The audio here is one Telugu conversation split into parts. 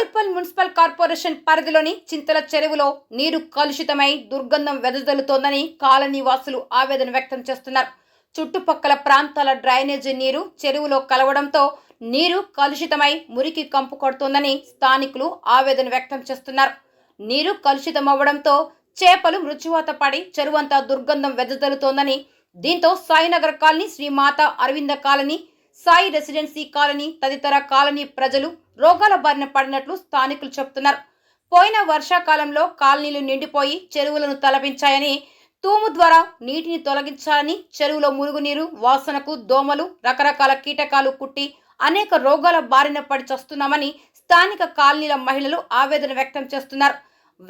బోడుప్పల్ మున్సిపల్ కార్పొరేషన్ పరిధిలోని చింతల చెరువులో నీరు కలుషితమై దుర్గంధం వెదజల్లుతోందని కాలనీ వాసులు ఆవేదన వ్యక్తం చేస్తున్నారు. చుట్టుపక్కల ప్రాంతాల డ్రైనేజీ నీరు చెరువులో కలవడంతో నీరు కలుషితమై మురికి కంపు కొడుతోందని స్థానికులు ఆవేదన వ్యక్తం చేస్తున్నారు. నీరు కలుషితమవ్వడంతో చేపలు మృత్యువాత పడి చెరువంతా దుర్గంధం వెదజల్లుతోందని, దీంతో Sainagar colony, Srimata Aravinda colony, Sai residency colony తదితర కాలనీ ప్రజలు రోగాల బారిన పడినట్లు స్థానికులు చెబుతున్నారు. పోయిన వర్షాకాలంలో కాలనీలు నిండిపోయి చెరువులను తలపించాయని, తూము ద్వారా నీటిని తొలగించాలని, చెరువులో మురుగునీరు వాసనకు దోమలు, రకరకాల కీటకాలు కుట్టి అనేక రోగాల బారిన పడి చస్తున్నామని స్థానిక కాలనీల మహిళలు ఆవేదన వ్యక్తం చేస్తున్నారు.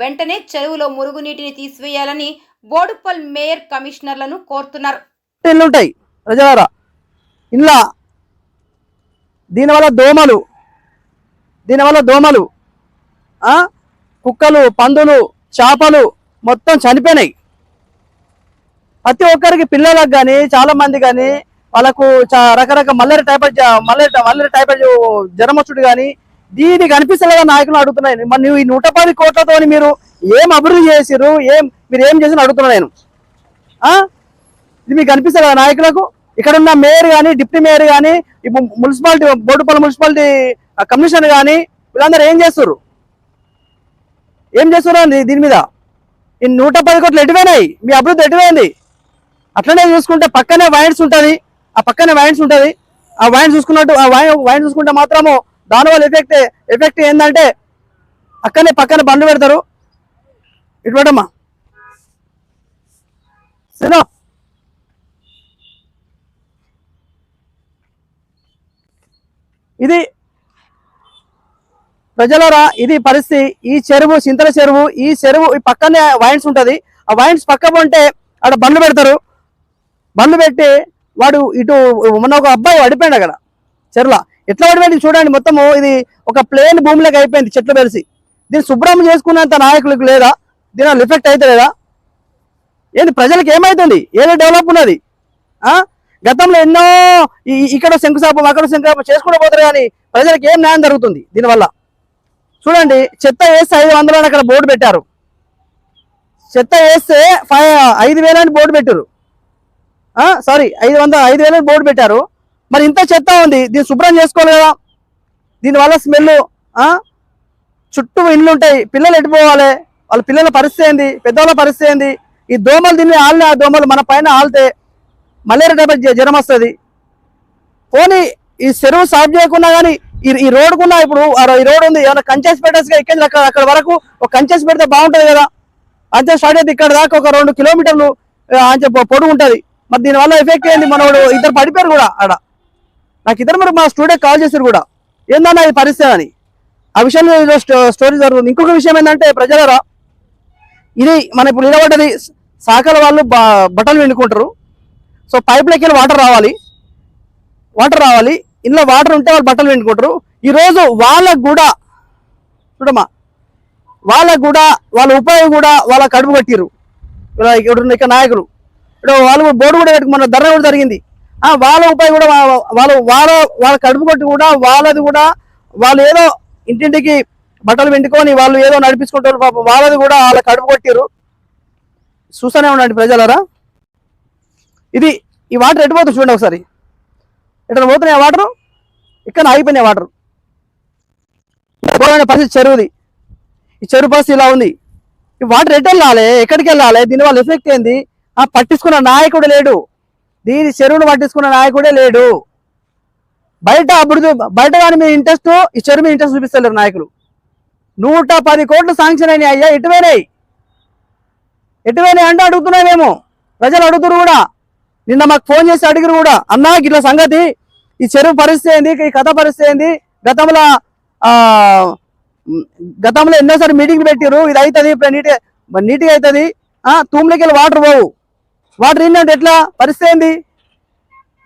వెంటనే చెరువులో మురుగునీటిని తీసివేయాలని బోడుప్పల్ మేయర్ కమిషనర్లను కోరుతున్నారు. దీనివల్ల దోమలు, కుక్కలు, పందులు, చేపలు మొత్తం చనిపోయినాయి. ప్రతి ఒక్కరికి, పిల్లలకు కానీ చాలా మంది కానీ వాళ్ళకు రకరకాల మలేరియా టైఫాయిడ్ జ్వరం వచ్చుడు కానీ దీనికి అనిపిస్తలేదా నాయకులు అడుగుతున్నాయి. మరి నువ్వు ఈ 110 కోట్లతో మీరు ఏం అభివృద్ధి చేసిరు, మీరు ఏం చేసిన అడుగుతున్నా నేను. ఇది మీకు అనిపిస్తలేదా నాయకులకు? ఇక్కడ ఉన్న మేయర్ కానీ, డిప్యూటీ మేయర్ కానీ, మున్సిపాలిటీ బోడుప్పల్ మున్సిపాలిటీ కమిషనర్ కానీ వీళ్ళందరూ ఏం చేస్తారు దీని మీద? ఈ 110 కోట్లు ఎటువైనాయి? మీ అభివృద్ధి ఎటువైంది? అట్లనే చూసుకుంటే పక్కనే వైన్స్ ఉంటుంది, ఆ వైన్ చూసుకుంటే మాత్రము దానివల్ల ఎఫెక్ట్ ఏంటంటే పక్కనే బండ్లు పెడతారు. ఇటు పెట్టమ్మా సరేనా? ఇది ప్రజలరా, ఇది పరిస్థితి. ఈ చెరువు చింతల చెరువు, ఈ పక్కనే వైన్స్ ఉంటుంది. ఆ వైన్స్ పక్క ఉంటే అక్కడ బండ్లు పెడతారు. బండ్లు పెట్టి వాడు ఇటు మొన్న ఒక అబ్బాయి పడిపోయాడు అక్కడ చెరువులో. ఎట్లా పడిపోయింది చూడండి. మొత్తము ఇది ఒక ప్లేన్ భూమిలోకి అయిపోయింది చెట్లు పెరిసి. దీన్ని శుభ్రం చేసుకున్నంత నాయకులకు లేదా? దీని ఎఫెక్ట్ అయితే లేదా? ఏంది ప్రజలకు ఏమవుతుంది? ఏదో డెవలప్ ఉన్నది. గతంలో ఎన్నో ఇక్కడ శంకుస్థాపం, అక్కడ శంకుస్థాపం చేసుకుంటూ పోతారు కానీ ప్రజలకు ఏం న్యాయం జరుగుతుంది దీనివల్ల? చూడండి, చెత్త వేస్తే 500 అని అక్కడ బోర్డు పెట్టారు. చెత్త వేస్తే 5,000 అని బోర్డు పెట్టారు. 5,000 అని బోర్డు పెట్టారు. మరి ఇంత చెత్త ఉంది, దీన్ని శుభ్రం చేసుకోవాలి కదా? దీనివల్ల స్మెల్, చుట్టూ ఇండ్లు ఉంటాయి, పిల్లలు ఎట్టిపోవాలి? వాళ్ళ పిల్లల పరిస్థితి ఏంది? పెద్దవాళ్ళ పరిస్థితి ఏంది? ఈ దోమలు దీన్ని ఆలిన దోమలు మన పైన ఆలితే మలేరియా టైఫాయిడ్ జ్వరం వస్తుంది. పోనీ ఈ చెరువు సాఫ్ చేయకున్నా కానీ ఈ రోడ్డుకున్నా, ఇప్పుడు ఈ రోడ్ ఉంది, ఏమైనా కంచెస్ పెట్టేసి ఇక్కడ అక్కడ వరకు ఒక కంచెస్ పెడితే బాగుంటుంది కదా? అంతే స్టార్ట్ అయితే ఇక్కడ దాకా ఒక 2 కిలోమీటర్లు అంతే పొడుగు ఉంటుంది. మరి దీనివల్ల ఎఫెక్ట్ ఏంది? మనోడు ఇద్దరు పడిపోయారు కూడా ఆడ. నాకు ఇద్దరు మరి మా స్టూడెంట్ కాల్ చేశారు కూడా, ఏందన్నా ఈ పరిస్థితి అని. ఆ విషయంలో స్టోరీ జరుగుతుంది. ఇంకొక విషయం ఏంటంటే ప్రజలరా, ఇది మన ఇప్పుడు నిలబడ్డది శాఖల వాళ్ళు బట్టలు పిండుకుంటారు. సో పైప్లోకి వెళ్ళి వాటర్ రావాలి. ఇంట్లో వాటర్ ఉంటే వాళ్ళు బట్టలు పిండుకుంటారు. ఈరోజు వాళ్ళకు కూడా చూడమ్మా, వాళ్ళ ఉపయోగం కూడా వాళ్ళ కడుపు కట్టిరు. ఇక్కడ నాయకులు ఇప్పుడు వాళ్ళు బోర్డు కూడా పెట్టుకున్న ధర్నా కూడా జరిగింది. వాళ్ళ ఉపయోగం కూడా వాళ్ళ కడుపు కొట్టి కూడా వాళ్ళది కూడా వాళ్ళు ఏదో ఇంటింటికి బట్టలు పిండుకొని వాళ్ళు ఏదో నడిపించుకుంటారు. పాపం వాళ్ళది కూడా వాళ్ళ కడుపు కొట్టిరు. చూస్తూనే ఉండండి ప్రజలరా. ఇది ఈ వాటర్ ఎటుపోతుంది చూడండి ఒకసారి. ఎట్లా పోతున్నాయి ఆ వాటరు? ఇక్కడ ఆగిపోయినాయి వాటర్. పరిస్థితి చెరువుది. ఈ చెరువు పరిస్థితి ఇలా ఉంది. ఈ వాటర్ ఎటు వెళ్ళాలి? ఎక్కడికి వెళ్ళాలి? దీనివల్ల ఎఫెక్ట్ ఏంది? పట్టించుకున్న నాయకుడు లేడు. దీని చెరువును పట్టించుకున్న నాయకుడే లేడు. బయట కానీ మీ ఇంట్రెస్ట్, ఈ చెరువు మీద ఇంట్రెస్ట్ చూపిస్తలేరు నాయకులు. 110 కోట్లు శాంక్షన్ అయినాయి. అయ్యా ఎటువైనాయి అంటే అడుగుతున్నామేమో. ప్రజలు అడుగుతున్నారు కూడా. నిన్న మాకు ఫోన్ చేసి అడిగారు కూడా, అన్నా ఇట్లా సంగతి, ఈ చెరువు పరిస్థితి ఏంది, ఈ కథ పరిస్థితి ఏంది, గతంలో ఎన్నోసారి మీటింగ్ పెట్టారు, ఇది అవుతుంది, ఇప్పుడు నీట్గా అవుతుంది, తూములకి వెళ్ళి వాటర్ పోవు. వాటర్ ఏంటంటే ఎట్లా పరిస్థితి ఏంది?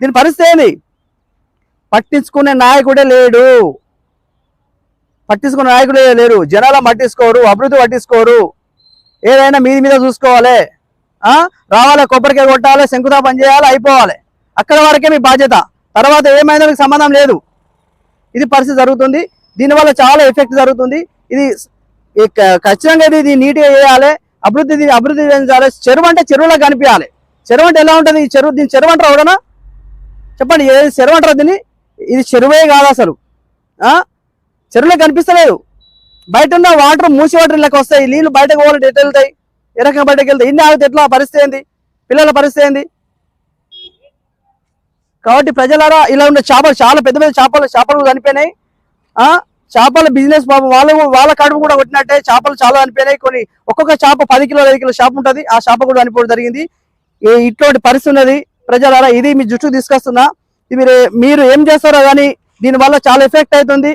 దీని పరిస్థితి ఏంది? పట్టించుకునే నాయకుడే లేరు. జనాల పట్టించుకోరు, అభివృద్ధి పట్టించుకోరు. ఏదైనా మీద చూసుకోవాలి. రావాలి, కొబ్బరికాయ కొట్టాలి, శంకుస్థాపన చేయాలి, అయిపోవాలి. అక్కడ వరకే మీ బాధ్యత. తర్వాత ఏమైనా మీకు సంబంధం లేదు. ఇది పరిస్థితి జరుగుతుంది. దీనివల్ల చాలా ఎఫెక్ట్ జరుగుతుంది. ఇది ఖచ్చితంగా ఇది నీట్గా చేయాలి, అభివృద్ధి చెందాలి. చెరువు అంటే చెరువులో కనిపించాలి. చెరువు అంటే ఎలా ఉంటుంది? ఈ చెరువు, దీని చెరువు అంటారు ఎవడన్నా చెప్పండి, ఏది చెరువు అంటారు దీన్ని? ఇది చెరువే కాదు అసలు. చెరువులో కనిపిస్తలేదు. బయట ఉన్న వాటర్ మూసి వాటర్ లెక్క వస్తాయి. నీళ్ళు బయటకు పోవాలంటే ఎట్లా వెళ్తాయి? ఏ రకంగా బయటకు వెళ్తాయి? ఇన్ని ఆగితే ఎట్లా? పరిస్థితి ఏంది? పిల్లల పరిస్థితి ఏంది? కాబట్టి ప్రజలారా, ఇలా ఉన్న చేపలు, చాలా పెద్ద పెద్ద చేపలు చనిపోయినాయి. చేపల బిజినెస్ పాపం వాళ్ళ కడుపు కూడా కొట్టినట్టే. చేపలు చాలా చనిపోయినాయి. కొన్ని ఒక్కొక్క చేప 10 కిలోల 5 కిలో చేప ఉంటుంది. ఆ చేప కూడా చనిపోవడం జరిగింది. ఇటువంటి పరిస్థితి ఉన్నది. ప్రజలారా, ఇది మీ దృష్టికి తీసుకొస్తున్నా. ఇది మీరు ఏం చేస్తారో కానీ దీనివల్ల చాలా ఎఫెక్ట్ అవుతుంది.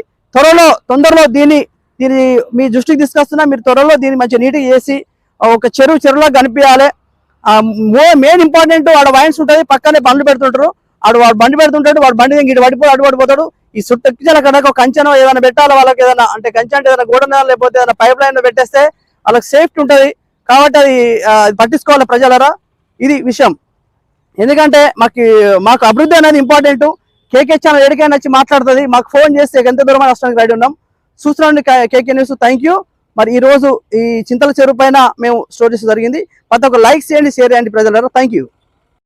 తొందరలో దీన్ని మీ దృష్టికి తీసుకొస్తున్నా. మీరు త్వరలో దీన్ని మంచి నీట్గా చేసి ఒక చెరువులా కనిపించాలి. మెయిన్ ఇంపార్టెంట్, వాడు వైన్స్ ఉంటుంది, పక్కనే బండ్లు పెడుతుంటారు. వాడు బండి పెడుతుంటాడు, వాడు బండి ఇటు పడిపోతాడు. ఈ చుట్టూ అక్కడ ఒక కంచెనో ఏదైనా పెట్టాలి వాళ్ళకి. ఏదైనా అంటే కంచె అంటే ఏదైనా గోడన లేకపోతే ఏదైనా పైప్ లైన్ పెట్టేస్తే వాళ్ళకి సేఫ్టీ ఉంటుంది. కాబట్టి అది పట్టించుకోవాలి ప్రజలరా. ఇది విషయం. ఎందుకంటే మాకు అభివృద్ధి అనేది ఇంపార్టెంట్. కేకే ఛానల్ ఎక్కడికైనా వచ్చి మాట్లాడుతుంది. మాకు ఫోన్ చేస్తే ఎంత దూరం వస్తానికి రెడీ ఉన్నాం. చూస్తున్నాండి కేకే న్యూస్. Thank you. మరి ఈ రోజు ఈ చింతల చెరువు పైన మేము స్టోరీస్ జరిగింది. ప్రతి ఒక్క లైక్ చేయండి, షేర్ చేయండి ప్రజలరా. Thank you.